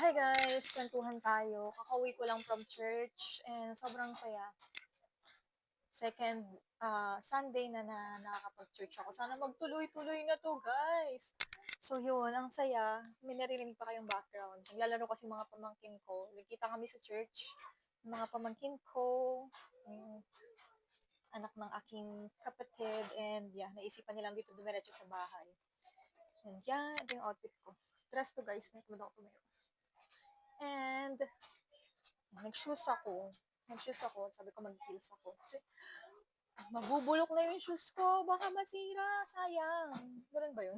Hi guys! Kwentuhan tayo. Kakauwi ko lang from church and sobrang saya. Second Sunday na nakakapag-church ako. Sana magtuloy-tuloy na to guys! So yun, ang saya. May naririnig pa kayong background. Naglalaro kasi mga pamangkin ko. Nagkita kami sa church. Mga pamangkin ko, yung anak ng aking kapatid, and yeah, naisipan nilang dito dumiretso sa bahay. And yan, ito yung outfit ko. Dress to guys, natumad ako tumayo. And nag-shoes ako. Nag-shoes ako. Sabi ko mag-heels ako. Kasi mabubulok na yung shoes ko. Baka masira. Sayang. Ganun ba yun?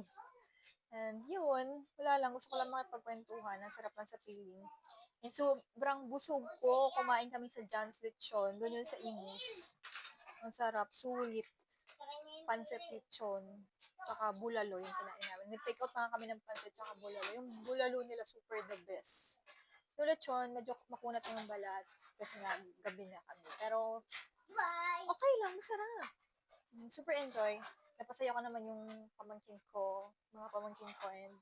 And yun, wala lang. Gusto ko lang makipagkwentuhan. Ang sarap lang sa feeling. And sobrang busog ko. Kumain kami sa John's Lechon. Doon yun sa Imus. Ang sarap. Sulit. Pancit lechon. Tsaka bulalo yung kinain namin. Nag-take out na kami ng pancit tsaka bulalo. Yung bulalo nila super the best. Yung lechon, medyo makunat yung balat. Kasi nga, gabi na kami. Pero, okay lang, masarap. Super enjoy. Napasaya ko naman yung pamangkin ko, mga pamangkin ko, and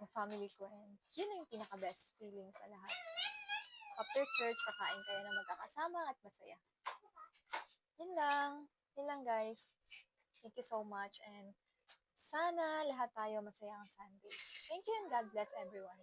yung family ko. And yun na yung pinaka-best feeling sa lahat. After church, kakain kayo na magkakasama at masaya. Yun lang. Yun lang, guys. Thank you so much. And sana lahat tayo masaya ang Sunday. Thank you and God bless everyone.